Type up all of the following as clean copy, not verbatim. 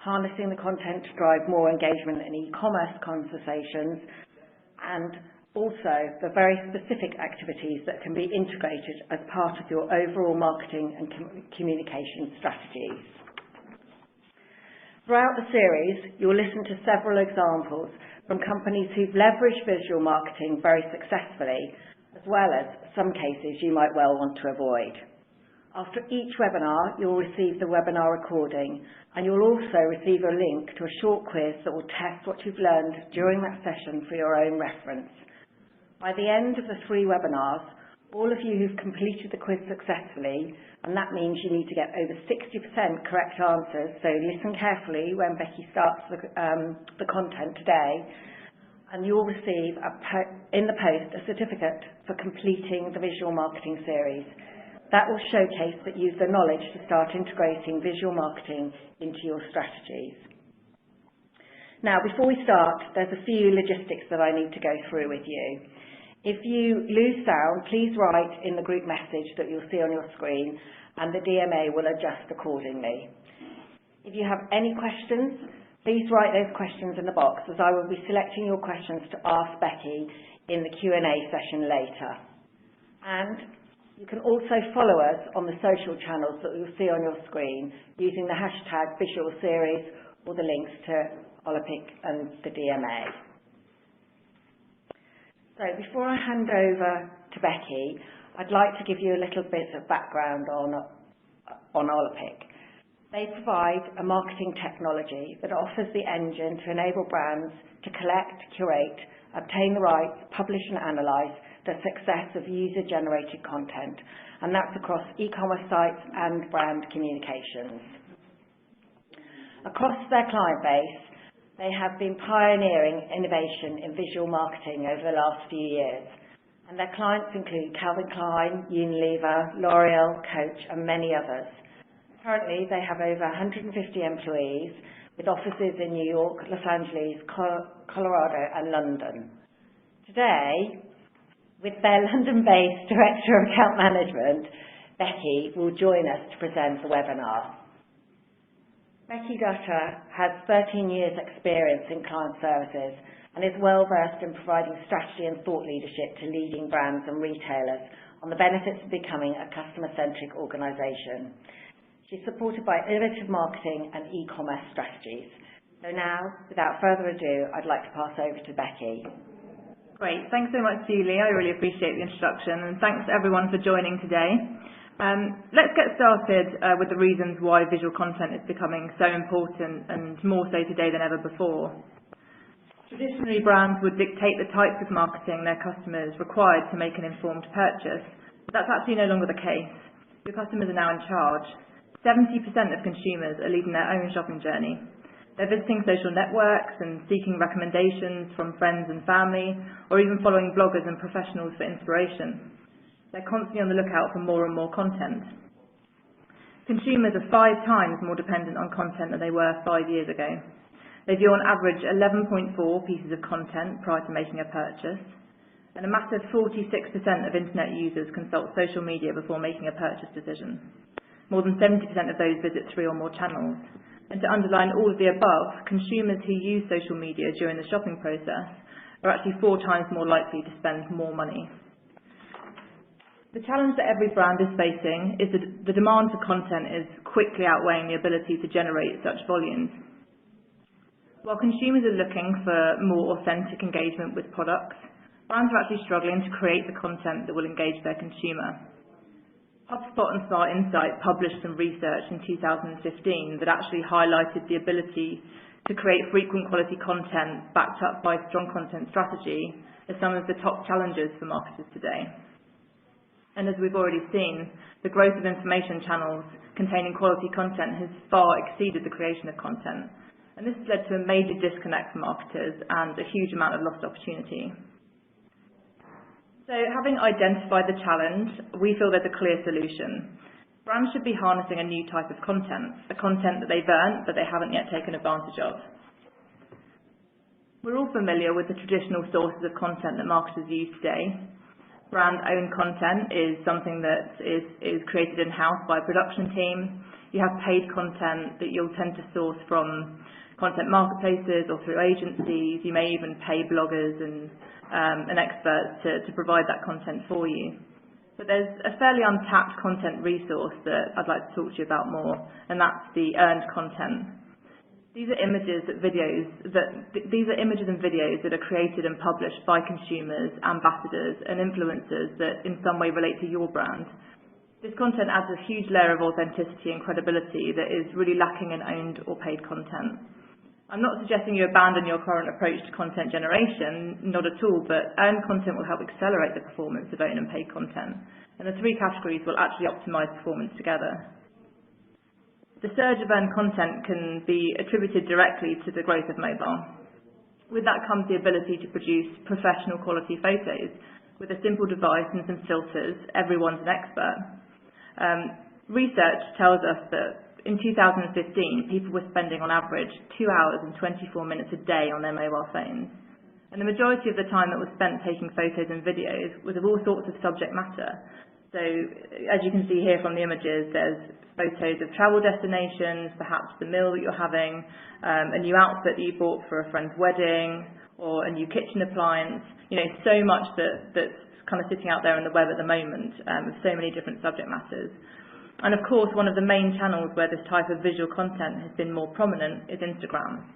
harnessing the content to drive more engagement in e-commerce conversations, and also the very specific activities that can be integrated as part of your overall marketing and communication strategies. Throughout the series, you'll listen to several examples from companies who've leveraged visual marketing very successfully, as well as some cases you might well want to avoid. After each webinar, you'll receive the webinar recording, and you'll also receive a link to a short quiz that will test what you've learned during that session for your own reference. By the end of the 3 webinars, all of you who've completed the quiz successfully, and that means you need to get over 60% correct answers, so listen carefully when Becky starts the content today, and you'll receive in the post a certificate for completing the visual marketing series. That will showcase that you've the knowledge to start integrating visual marketing into your strategies. Now, before we start, there's a few logistics that I need to go through with you. If you lose sound, please write in the group message that you'll see on your screen, and the DMA will adjust accordingly. If you have any questions, please write those questions in the box, as I will be selecting your questions to ask Becky in the Q&A session later. And you can also follow us on the social channels that you'll see on your screen using the hashtag visual series or the links to Olympic and the DMA. So before I hand over to Becky, I'd like to give you a little bit of background on Olympic. They provide a marketing technology that offers the engine to enable brands to collect, curate, obtain the rights, publish and analyse the success of user-generated content, and that's across e-commerce sites and brand communications. Across their client base, they have been pioneering innovation in visual marketing over the last few years, and their clients include Calvin Klein, Unilever, L'Oreal, Coach, and many others. Currently, they have over 150 employees with offices in New York, Los Angeles, Colorado, and London. Today, with their London-based Director of Account Management, Becky will join us to present the webinar. Becky Dutter has 13 years' experience in client services and is well versed in providing strategy and thought leadership to leading brands and retailers on the benefits of becoming a customer-centric organisation. She's supported by innovative marketing and e-commerce strategies. So now, without further ado, I'd like to pass over to Becky. Great, thanks so much, Julie. I really appreciate the introduction, and thanks everyone for joining today. Let's get started with the reasons why visual content is becoming so important, and more so today than ever before. Traditionally, brands would dictate the types of marketing their customers required to make an informed purchase, but that's actually no longer the case. Your customers are now in charge. 70% of consumers are leading their own shopping journey. They're visiting social networks and seeking recommendations from friends and family, or even following bloggers and professionals for inspiration. They're constantly on the lookout for more and more content. Consumers are 5 times more dependent on content than they were 5 years ago. They view on average 11.4 pieces of content prior to making a purchase, and a massive 46% of internet users consult social media before making a purchase decision. More than 70% of those visit 3 or more channels. And to underline all of the above, consumers who use social media during the shopping process are actually 4 times more likely to spend more money. The challenge that every brand is facing is that the demand for content is quickly outweighing the ability to generate such volumes. While consumers are looking for more authentic engagement with products, brands are actually struggling to create the content that will engage their consumer. HubSpot and Smart Insight published some research in 2015 that actually highlighted the ability to create frequent quality content backed up by strong content strategy as some of the top challenges for marketers today. And as we've already seen, the growth of information channels containing quality content has far exceeded the creation of content. And this has led to a major disconnect for marketers and a huge amount of lost opportunity. So having identified the challenge, we feel there's a clear solution. Brands should be harnessing a new type of content, the content that they've earned but they haven't yet taken advantage of. We're all familiar with the traditional sources of content that marketers use today. Brand-owned content is something that is created in-house by a production team. You have paid content that you'll tend to source from content marketplaces or through agencies. You may even pay bloggers and experts to provide that content for you. But there's a fairly untapped content resource that I'd like to talk to you about more, and that's the earned content. These are images and videos that are created and published by consumers, ambassadors, and influencers that in some way relate to your brand. This content adds a huge layer of authenticity and credibility that is really lacking in owned or paid content. I'm not suggesting you abandon your current approach to content generation, not at all, but earned content will help accelerate the performance of owned and paid content, and the three categories will actually optimise performance together. The surge of earned content can be attributed directly to the growth of mobile. With that comes the ability to produce professional quality photos. With a simple device and some filters, everyone's an expert. Research tells us that in 2015, people were spending on average 2 hours and 24 minutes a day on their mobile phones. And the majority of the time that was spent taking photos and videos was of all sorts of subject matter. So, as you can see here from the images, there's photos of travel destinations, perhaps the meal that you're having, a new outfit that you bought for a friend's wedding, or a new kitchen appliance. You know, so much that's kind of sitting out there on the web at the moment, with so many different subject matters. And of course, one of the main channels where this type of visual content has been more prominent is Instagram.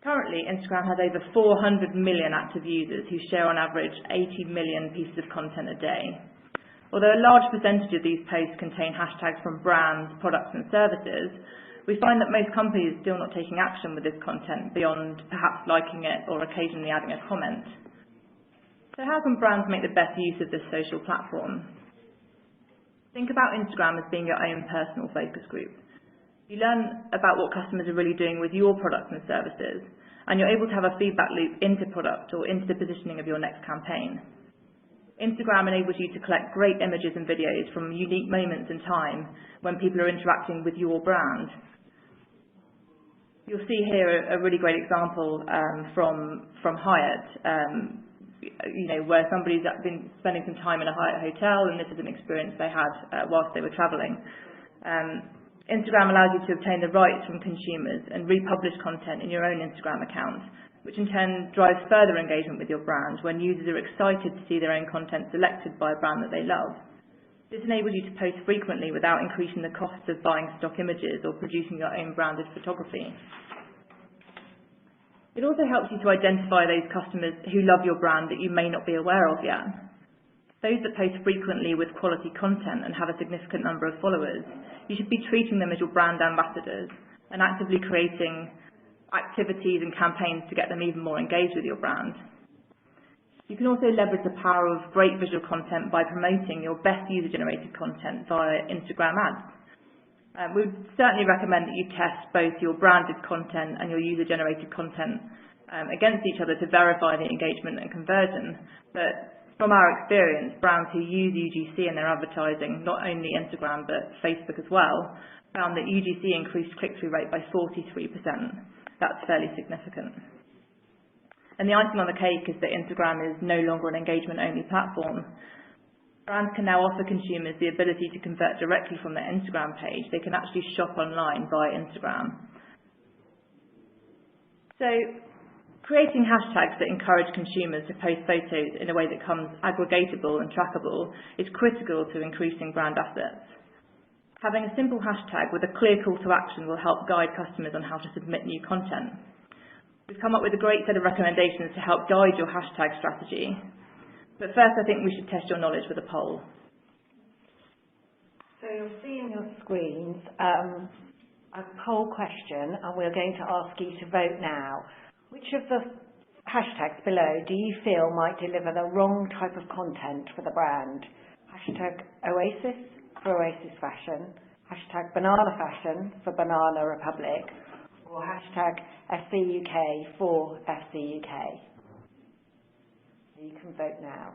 Currently, Instagram has over 400 million active users who share on average 80 million pieces of content a day. Although a large percentage of these posts contain hashtags from brands, products and services, we find that most companies are still not taking action with this content beyond perhaps liking it or occasionally adding a comment. So how can brands make the best use of this social platform? Think about Instagram as being your own personal focus group. You learn about what customers are really doing with your products and services, and you're able to have a feedback loop into product or into the positioning of your next campaign. Instagram enables you to collect great images and videos from unique moments in time when people are interacting with your brand. You'll see here a really great example from Hyatt. You know, where somebody's been spending some time in a Hyatt hotel, and this is an experience they had whilst they were travelling. Instagram allows you to obtain the rights from consumers and republish content in your own Instagram account, which in turn drives further engagement with your brand when users are excited to see their own content selected by a brand that they love. This enables you to post frequently without increasing the costs of buying stock images or producing your own branded photography. It also helps you to identify those customers who love your brand that you may not be aware of yet. Those that post frequently with quality content and have a significant number of followers, you should be treating them as your brand ambassadors and actively creating activities and campaigns to get them even more engaged with your brand. You can also leverage the power of great visual content by promoting your best user-generated content via Instagram ads. We would certainly recommend that you test both your branded content and your user-generated content against each other to verify the engagement and conversion. But from our experience, brands who use UGC in their advertising, not only Instagram but Facebook as well, found that UGC increased click-through rate by 43%. That's fairly significant. And the icing on the cake is that Instagram is no longer an engagement-only platform. Brands can now offer consumers the ability to convert directly from their Instagram page. They can actually shop online via Instagram. So, creating hashtags that encourage consumers to post photos in a way that becomes aggregatable and trackable is critical to increasing brand assets. Having a simple hashtag with a clear call to action will help guide customers on how to submit new content. We've come up with a great set of recommendations to help guide your hashtag strategy. But first, I think we should test your knowledge with a poll. So you'll see on your screens a poll question, and we're going to ask you to vote now. Which of the hashtags below do you feel might deliver the wrong type of content for the brand? Hashtag Oasis for Oasis Fashion, hashtag Banana Fashion for Banana Republic, or hashtag FCUK for FCUK. You can vote now.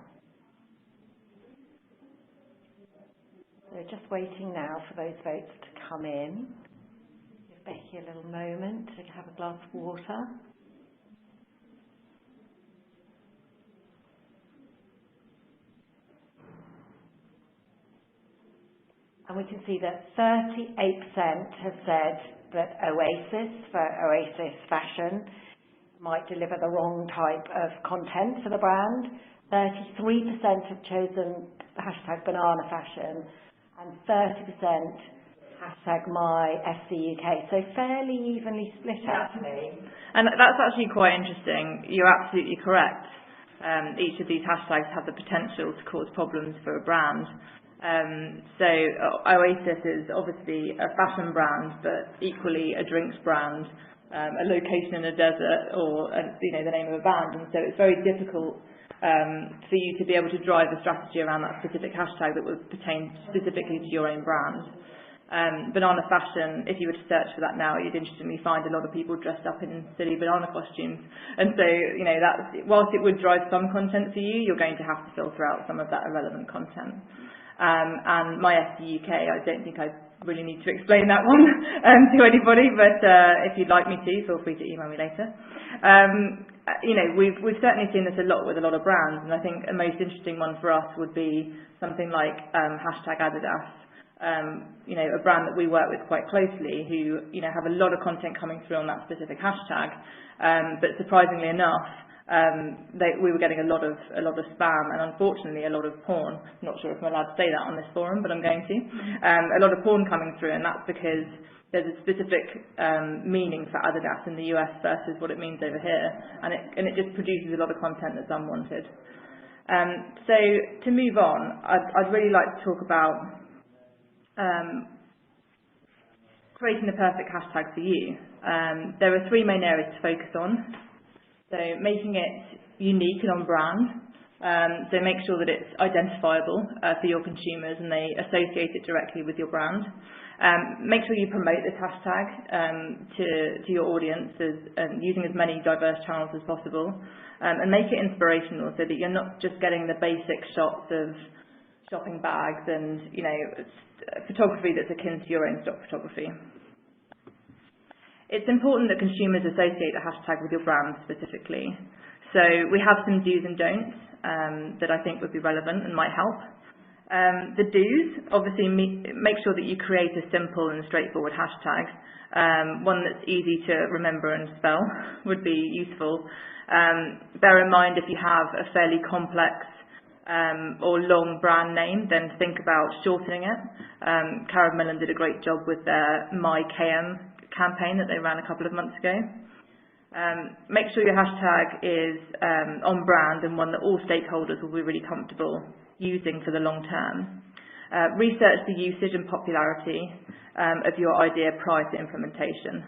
So just waiting now for those votes to come in. Give Becky a little moment to have a glass of water. And we can see that 38% have said that Oasis, for Oasis Fashion, might deliver the wrong type of content for the brand. 33% have chosen the hashtag banana fashion, and 30% hashtag my FC UK. So fairly evenly split, actually. And that's actually quite interesting. You're absolutely correct. Each of these hashtags have the potential to cause problems for a brand. So Oasis is obviously a fashion brand, but equally a drinks brand, a location in a desert, or the name of a band. And so it's very difficult for you to be able to drive a strategy around that specific hashtag that would pertain specifically to your own brand. Banana fashion, if you were to search for that now, you'd interestingly find a lot of people dressed up in silly banana costumes. And so, that's, whilst it would drive some content for you, you're going to have to filter out some of that irrelevant content. And my FC UK, I don't think I really need to explain that one to anybody, but if you'd like me to, feel free to email me later. We've certainly seen this a lot with a lot of brands, and I think a most interesting one for us would be something like hashtag Adidas. A brand that we work with quite closely, who have a lot of content coming through on that specific hashtag, but surprisingly enough, we were getting a lot of spam, and unfortunately a lot of porn. I'm not sure if I'm allowed to say that on this forum, but I'm going to. A lot of porn coming through, and that's because there's a specific meaning for Adidas in the US versus what it means over here, and it just produces a lot of content that's unwanted. So to move on, I'd really like to talk about creating the perfect hashtag for you. There are three main areas to focus on. So making it unique and on brand. So make sure that it's identifiable for your consumers and they associate it directly with your brand. Make sure you promote this hashtag to your audiences and using as many diverse channels as possible. And make it inspirational so that you're not just getting the basic shots of shopping bags and photography that's akin to your own stock photography. It's important that consumers associate the hashtag with your brand specifically. So we have some do's and don'ts that I think would be relevant and might help. The do's, obviously make sure that you create a simple and straightforward hashtag. One that's easy to remember and spell would be useful. Bear in mind if you have a fairly complex or long brand name, then think about shortening it. Karen Millen did a great job with their MyKM campaign that they ran a couple of months ago. Make sure your hashtag is on brand and one that all stakeholders will be really comfortable using for the long term. Research the usage and popularity of your idea prior to implementation.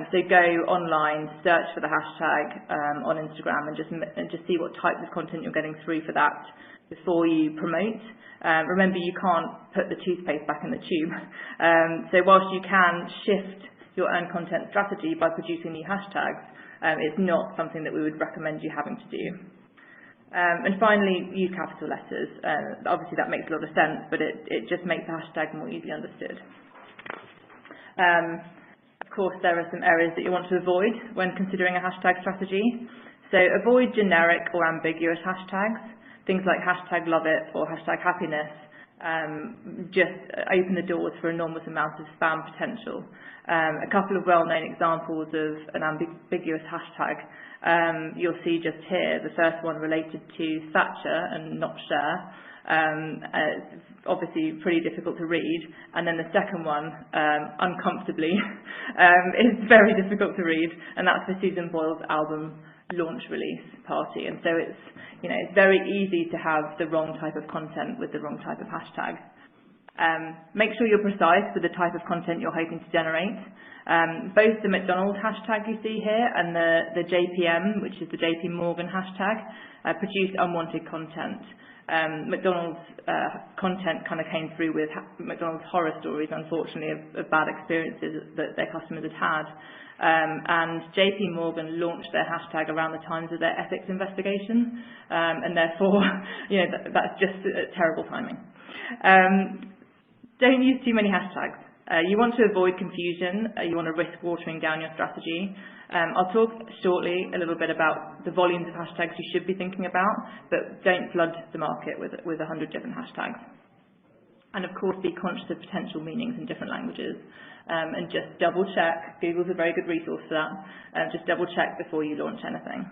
So go online, search for the hashtag on Instagram and just see what types of content you're getting through for that before you promote. Remember, you can't put the toothpaste back in the tube. So whilst you can shift your own content strategy by producing new hashtags, it's not something that we would recommend you having to do. And finally, use capital letters. Obviously that makes a lot of sense, but it just makes the hashtag more easily understood. Of course, there are some areas that you want to avoid when considering a hashtag strategy. So avoid generic or ambiguous hashtags. Things like hashtag love it or hashtag happiness just open the doors for enormous amounts of spam potential. A couple of well-known examples of an ambiguous hashtag you'll see just here. The first one related to Thatcher and not share. It's obviously pretty difficult to read. And then the second one, uncomfortably, is very difficult to read, and that's for Susan Boyle's album launch release party. And so it's very easy to have the wrong type of content with the wrong type of hashtag. Make sure you're precise with the type of content you're hoping to generate. Both the McDonald's hashtag you see here and the JPM, which is the JP Morgan hashtag, produce unwanted content. McDonald's content kind of came through with McDonald's horror stories, unfortunately, of bad experiences that their customers had had. And JP Morgan launched their hashtag around the times of their ethics investigation, and therefore, that's just terrible timing. Don't use too many hashtags. You want to avoid confusion. You want to risk watering down your strategy. I'll talk shortly a little bit about the volumes of hashtags you should be thinking about, but don't flood the market with 100 different hashtags. And of course, be conscious of potential meanings in different languages. And just double check. Google's a very good resource for that. Just double check before you launch anything.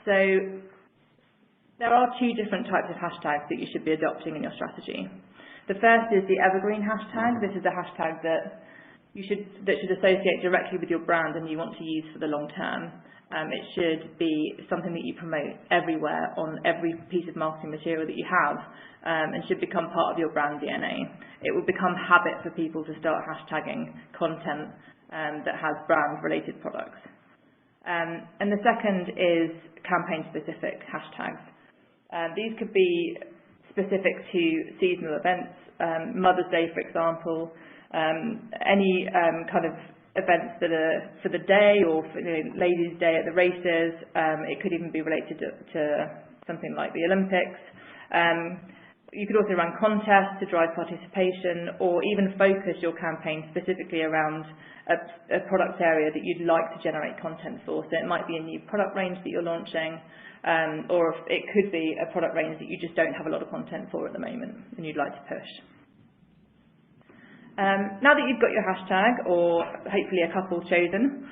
So there are two different types of hashtags that you should be adopting in your strategy. The first is the evergreen hashtag. This is a hashtag that should associate directly with your brand and you want to use for the long term. It should be something that you promote everywhere on every piece of marketing material that you have, and should become part of your brand DNA. It will become habit for people to start hashtagging content that has brand-related products. And the second is campaign-specific hashtags. These could be specific to seasonal events, Mother's Day, for example, any kind of events that are for the day, or for, Ladies' Day at the races. It could even be related to something like the Olympics. You could also run contests to drive participation, or even focus your campaign specifically around a product area that you'd like to generate content for. So it might be a new product range that you're launching, or it could be a product range that you just don't have a lot of content for at the moment and you'd like to push. Now that you've got your hashtag, or hopefully a couple chosen,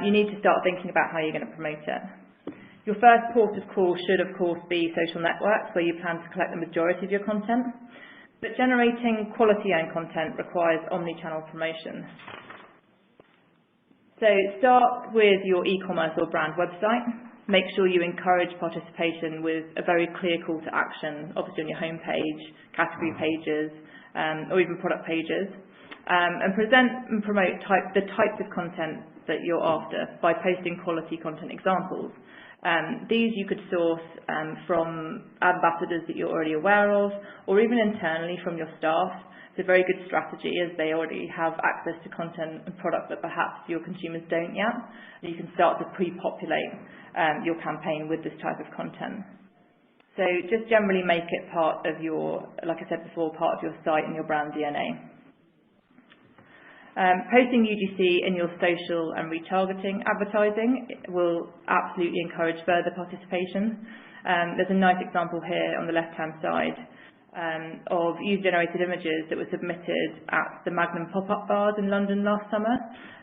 you need to start thinking about how you're going to promote it. Your first port of call should, of course, be social networks, where you plan to collect the majority of your content. But generating quality-owned content requires omni-channel promotion. So start with your e-commerce or brand website. Make sure you encourage participation with a very clear call to action, obviously on your homepage, category pages, or even product pages. And present and promote the types of content that you're after by posting quality content examples. These you could source from ambassadors that you're already aware of, or even internally from your staff. It's a very good strategy, as they already have access to content and product that perhaps your consumers don't yet. And you can start to pre-populate your campaign with this type of content. So just generally make it part of your, like I said before, part of your site and your brand DNA. Posting UGC in your social and retargeting advertising will absolutely encourage further participation. There's a nice example here on the left-hand side of user-generated images that were submitted at the Magnum pop-up bars in London last summer.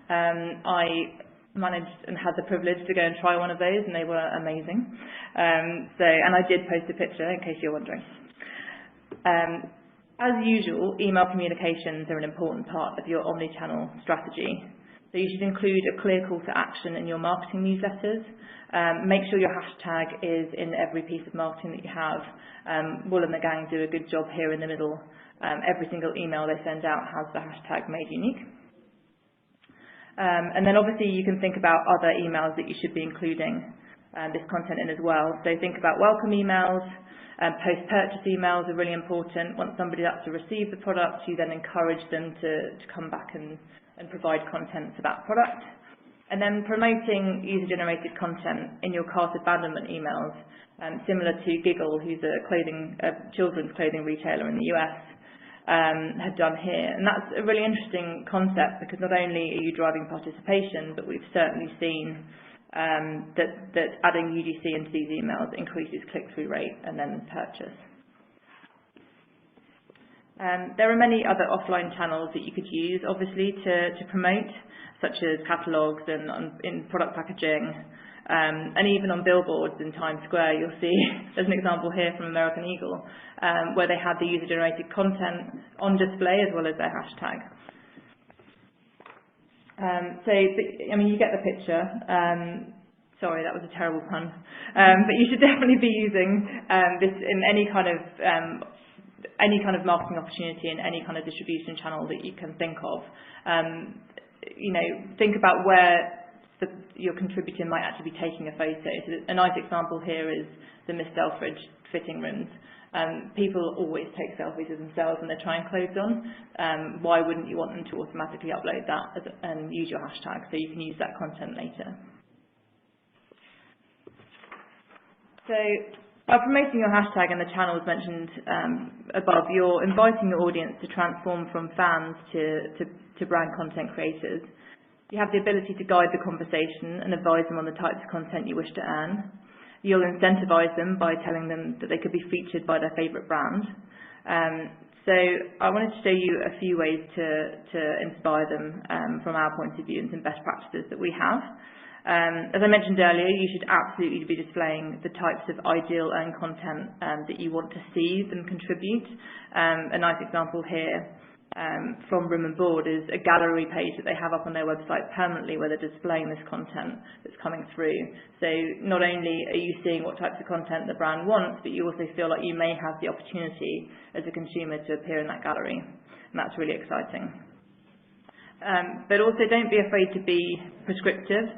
I managed and had the privilege to go and try one of those, and they were amazing. And I did post a picture, in case you're wondering. As usual, email communications are an important part of your omni-channel strategy. So you should include a clear call to action in your marketing newsletters. Make sure your hashtag is in every piece of marketing that you have. Wool and the gang do a good job here in the middle. Every single email they send out has the hashtag made unique. And then obviously you can think about other emails that you should be including this content in as well. So think about welcome emails. Post-purchase emails are really important. Once somebody's up to receive the product, you then encourage them to come back and provide content for that product. And then promoting user-generated content in your cart abandonment emails, similar to Giggle, who's a children's clothing retailer in the US, have done here. And that's a really interesting concept, because not only are you driving participation, but we've certainly seen that adding UGC into these emails increases click-through rate and then purchase. There are many other offline channels that you could use, obviously, to promote, such as catalogues and in product packaging, and even on billboards in Times Square. You'll see there's an example here from American Eagle, where they had the user-generated content on display as well as their hashtag. You get the picture. Sorry, that was a terrible pun. But you should definitely be using this in any kind of marketing opportunity, in any kind of distribution channel that you can think of. Think about where your contributor might actually be taking a photo. So a nice example here is the Miss Selfridge fitting rooms. People always take selfies of themselves when they're trying clothes on. Why wouldn't you want them to automatically upload that and use your hashtag, so you can use that content later? So by promoting your hashtag and the channels mentioned above, you're inviting your audience to transform from fans to brand content creators. You have the ability to guide the conversation and advise them on the types of content you wish to earn. You'll incentivise them by telling them that they could be featured by their favourite brand. So I wanted to show you a few ways to inspire them from our point of view and some best practices that we have. As I mentioned earlier, you should absolutely be displaying the types of ideal earned content that you want to see them contribute. A nice example here from Room and Board is a gallery page that they have up on their website permanently where they're displaying this content that's coming through. So not only are you seeing what types of content the brand wants, but you also feel like you may have the opportunity as a consumer to appear in that gallery, and that's really exciting. But also don't be afraid to be prescriptive.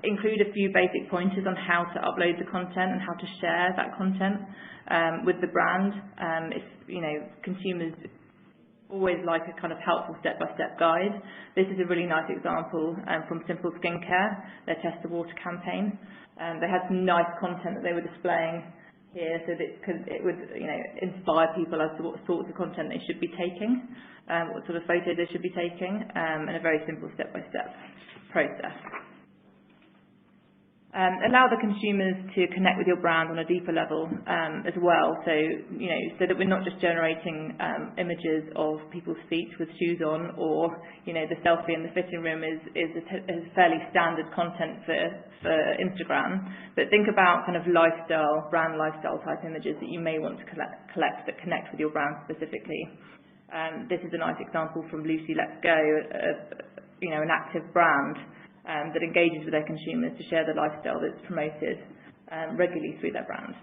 Include a few basic pointers on how to upload the content and how to share that content with the brand. Consumers always like a kind of helpful step-by-step guide. This is a really nice example from Simple Skincare, their Test the Water campaign. They had some nice content that they were displaying here so that it would inspire people as to what sorts of content they should be taking, what sort of photos they should be taking, and a very simple step-by-step process. Allow the consumers to connect with your brand on a deeper level as well, so that we're not just generating images of people's feet with shoes on, or the selfie in the fitting room is fairly standard content for Instagram. But think about kind of brand lifestyle type images that you may want to collect that connect with your brand specifically. This is a nice example from Lucy Let's Go, an active brand that engages with their consumers to share the lifestyle that's promoted regularly through their brand.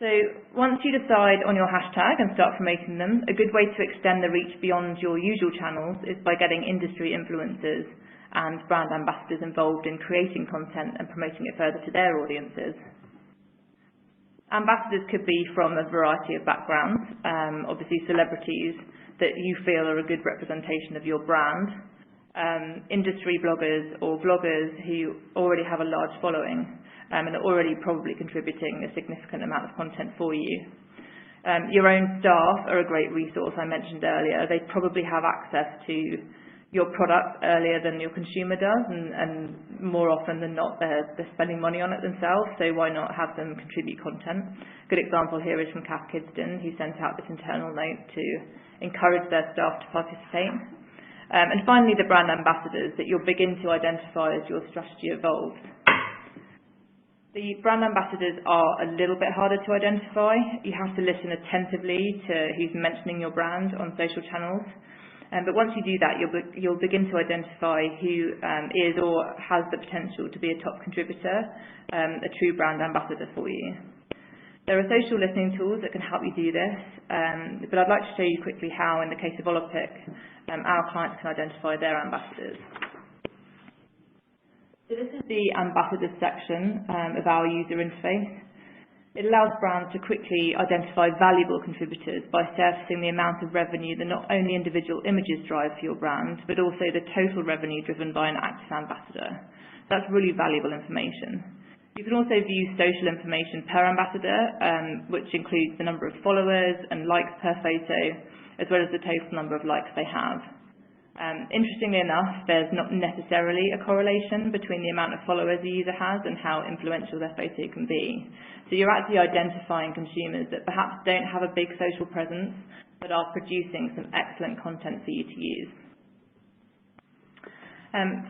So once you decide on your hashtag and start promoting them, a good way to extend the reach beyond your usual channels is by getting industry influencers and brand ambassadors involved in creating content and promoting it further to their audiences. Ambassadors could be from a variety of backgrounds, obviously celebrities that you feel are a good representation of your brand, industry bloggers or bloggers who already have a large following and are already probably contributing a significant amount of content for you. Your own staff are a great resource, I mentioned earlier. They probably have access to your product earlier than your consumer does, and more often than not they're spending money on it themselves, so why not have them contribute content? A good example here is from Kath Kidston, who sent out this internal note to encourage their staff to participate. And finally, the brand ambassadors that you'll begin to identify as your strategy evolves. The brand ambassadors are a little bit harder to identify. You have to listen attentively to who's mentioning your brand on social channels. But once you do that, you'll begin to identify who is or has the potential to be a top contributor, a true brand ambassador for you. There are social listening tools that can help you do this, but I'd like to show you quickly how, in the case of Olympic, our clients can identify their ambassadors. So this is the ambassadors section of our user interface. It allows brands to quickly identify valuable contributors by surfacing the amount of revenue that not only individual images drive for your brand, but also the total revenue driven by an active ambassador. That's really valuable information. You can also view social information per ambassador, which includes the number of followers and likes per photo, as well as the total number of likes they have. Interestingly enough, there's not necessarily a correlation between the amount of followers a user has and how influential their photo can be. So you're actually identifying consumers that perhaps don't have a big social presence, but are producing some excellent content for you to use.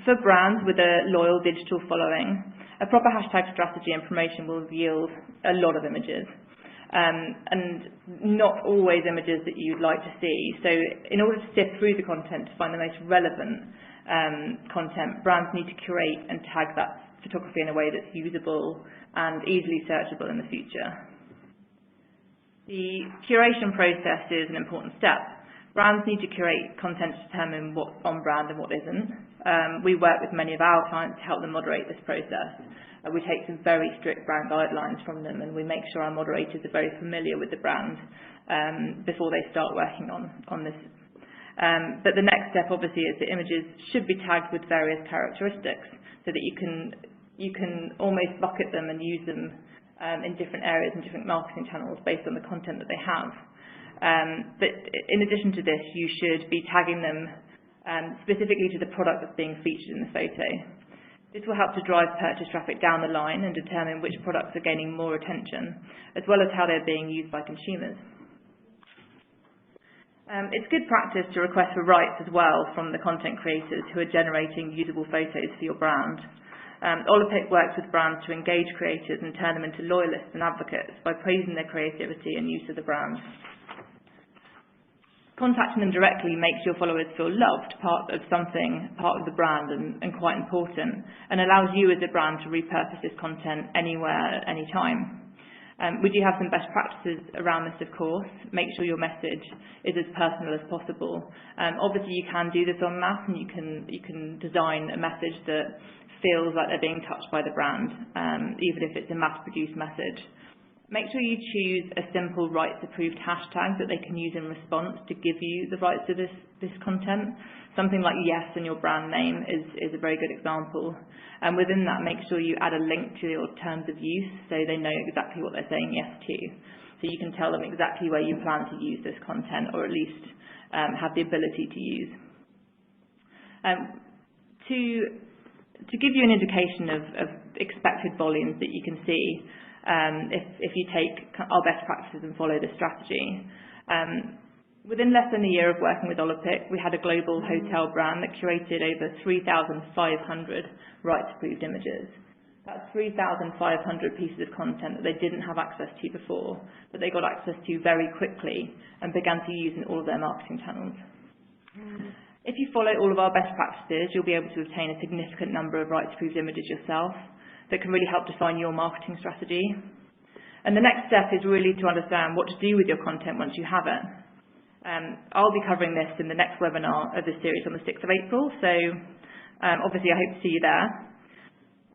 For brands with a loyal digital following, a proper hashtag strategy and promotion will yield a lot of images. And not always images that you'd like to see. So in order to sift through the content to find the most relevant content, brands need to curate and tag that photography in a way that's usable and easily searchable in the future. The curation process is an important step. Brands need to curate content to determine what's on brand and what isn't. We work with many of our clients to help them moderate this process. We take some very strict brand guidelines from them, and we make sure our moderators are very familiar with the brand before they start working on this. But the next step, obviously, is the images should be tagged with various characteristics so that you can almost bucket them and use them in different areas and different marketing channels based on the content that they have. But in addition to this, you should be tagging them specifically to the product that's being featured in the photo. This will help to drive purchase traffic down the line and determine which products are gaining more attention, as well as how they're being used by consumers. It's good practice to request for rights as well from the content creators who are generating usable photos for your brand. Olapic works with brands to engage creators and turn them into loyalists and advocates by praising their creativity and use of the brand. Contacting them directly makes your followers feel loved, part of the brand and quite important, and allows you as a brand to repurpose this content anywhere, anytime. We do have some best practices around this, of course. Make sure your message is as personal as possible. Obviously, you can do this en masse, and you can design a message that feels like they're being touched by the brand, even if it's a mass-produced message. Make sure you choose a simple rights-approved hashtag that they can use in response to give you the rights to this content. Something like yes in your brand name is a very good example. And within that, make sure you add a link to your terms of use so they know exactly what they're saying yes to. So you can tell them exactly where you plan to use this content, or at least have the ability to use. To give you an indication of expected volumes that you can see, if you take our best practices and follow this strategy. Within less than a year of working with Olapic, we had a global hotel brand that curated over 3,500 rights-approved images. That's 3,500 pieces of content that they didn't have access to before, that they got access to very quickly and began to use in all of their marketing channels. If you follow all of our best practices, you'll be able to obtain a significant number of rights-approved images yourself that can really help define your marketing strategy. And the next step is really to understand what to do with your content once you have it. I'll be covering this in the next webinar of this series on the 6th of April, so obviously I hope to see you there.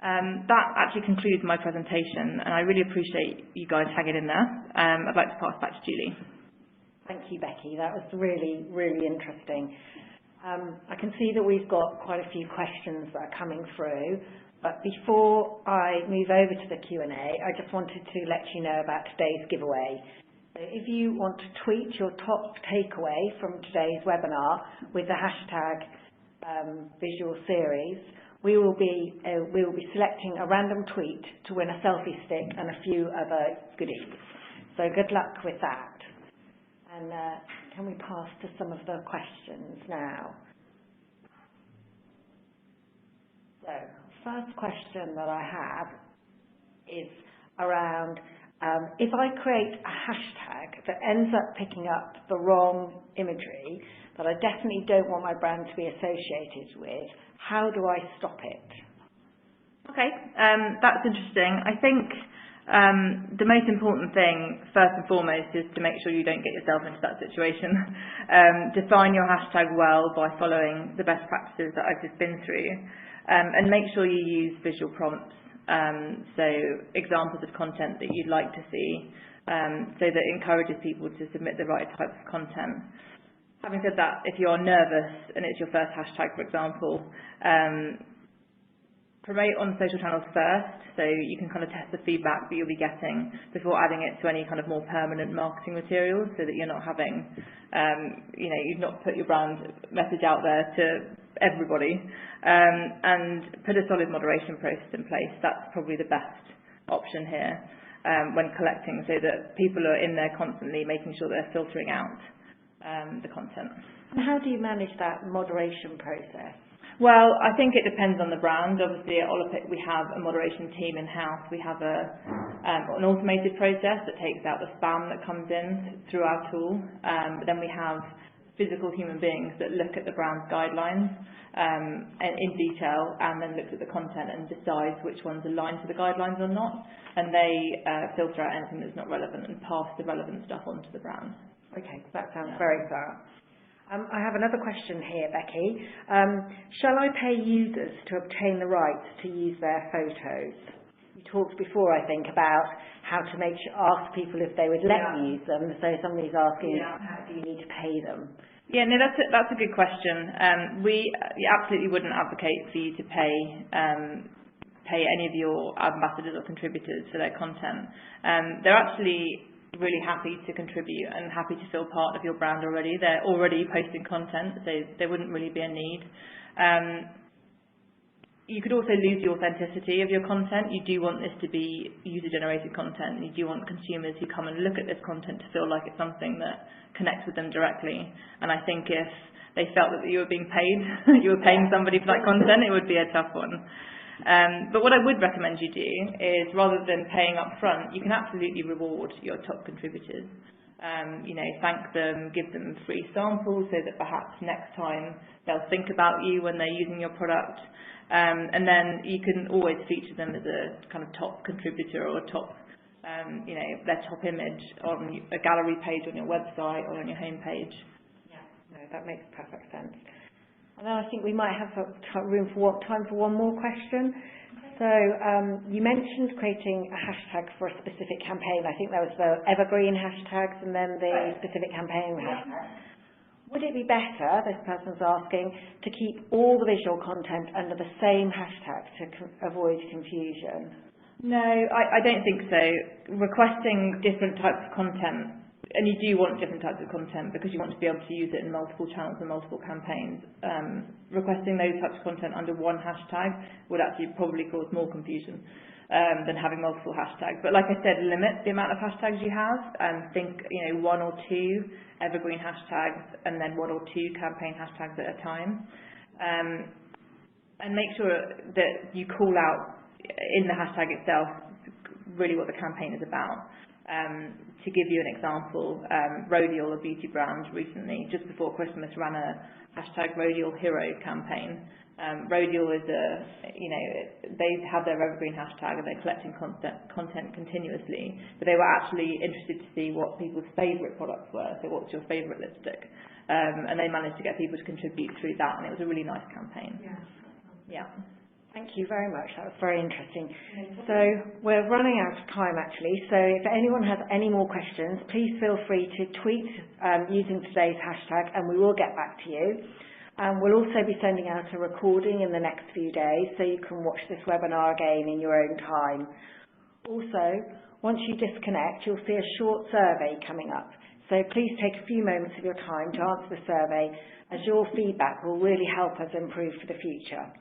That actually concludes my presentation, and I really appreciate you guys hanging in there. I'd like to pass back to Julie. Thank you, Becky. That was really, really interesting. I can see that we've got quite a few questions that are coming through, but before I move over to the Q&A, I just wanted to let you know about today's giveaway. So if you want to tweet your top takeaway from today's webinar with the hashtag visual series, we will be selecting a random tweet to win a selfie stick and a few other goodies. So good luck with that. And can we pass to some of the questions now? So, first question that I have is around if I create a hashtag that ends up picking up the wrong imagery that I definitely don't want my brand to be associated with, how do I stop it? Okay, that's interesting. I think the most important thing, first and foremost, is to make sure you don't get yourself into that situation. Define your hashtag well by following the best practices that I've just been through, and make sure you use visual prompts, so examples of content that you'd like to see, so that encourages people to submit the right type of content. Having said that, if you are nervous and it's your first hashtag, for example, promote on social channels first, so you can kind of test the feedback that you'll be getting before adding it to any kind of more permanent marketing materials, so that you're not having, you've not put your brand message out there to everybody, and put a solid moderation process in place. That's probably the best option here when collecting, so that people are in there constantly making sure they're filtering out the content. And how do you manage that moderation process? Well, I think it depends on the brand. Obviously, at Olapic, we have a moderation team in-house. We have an automated process that takes out the spam that comes in through our tool. But then we have physical human beings that look at the brand's guidelines in detail, and then looks at the content and decides which ones align to the guidelines or not. And they filter out anything that's not relevant and pass the relevant stuff on to the brand. Okay, that sounds very thorough. I have another question here, Becky. Shall I pay users to obtain the rights to use their photos? You talked before, I think, about how to ask people if they would let you use them. So somebody's asking, how do you need to pay them? Yeah, no, that's a good question. We absolutely wouldn't advocate for you to pay any of your ambassadors or contributors for their content. They're actually really happy to contribute and happy to feel part of your brand already. They're already posting content, so there wouldn't really be a need. you could also lose the authenticity of your content. You do want this to be user-generated content. You do want consumers who come and look at this content to feel like it's something that connects with them directly. And I think if they felt that you were being paid, you were paying somebody for that content, it would be a tough one. But what I would recommend you do is, rather than paying up front, you can absolutely reward your top contributors. Thank them, give them free samples so that perhaps next time they'll think about you when they're using your product. And then you can always feature them as a kind of top contributor or a top, their top image on a gallery page on your website or on your homepage. Yeah, no, that makes perfect sense. And then I think we might have time for one more question. So you mentioned creating a hashtag for a specific campaign. I think there was the evergreen hashtags and then the specific campaign hashtag. Would it be better, this person's asking, to keep all the visual content under the same hashtag to avoid confusion? No, I don't think so. Requesting different types of content, and you do want different types of content because you want to be able to use it in multiple channels and multiple campaigns. Requesting those types of content under one hashtag would actually probably cause more confusion than having multiple hashtags. But like I said, limit the amount of hashtags you have, and think, one or two evergreen hashtags and then one or two campaign hashtags at a time. And make sure that you call out in the hashtag itself really what the campaign is about. To give you an example, Rodial, a beauty brand, recently, just before Christmas, ran a hashtag Rodial Hero campaign. Rodial is they have their evergreen hashtag and they're collecting content continuously, but they were actually interested to see what people's favourite products were. So what's your favourite lipstick? And they managed to get people to contribute through that, and it was a really nice campaign. Yeah. Thank you very much. That was very interesting. So we're running out of time, actually. So if anyone has any more questions, please feel free to tweet using today's hashtag, and we will get back to you. We'll also be sending out a recording in the next few days, so you can watch this webinar again in your own time. Also, once you disconnect, you'll see a short survey coming up. So please take a few moments of your time to answer the survey, as your feedback will really help us improve for the future.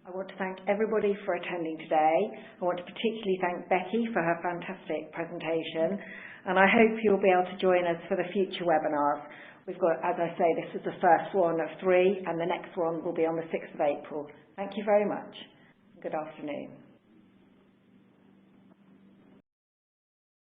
I want to thank everybody for attending today. I want to particularly thank Becky for her fantastic presentation, and I hope you'll be able to join us for the future webinars. We've got, as I say, this is the first one of 3, and the next one will be on the 6th of April. Thank you very much. Good afternoon.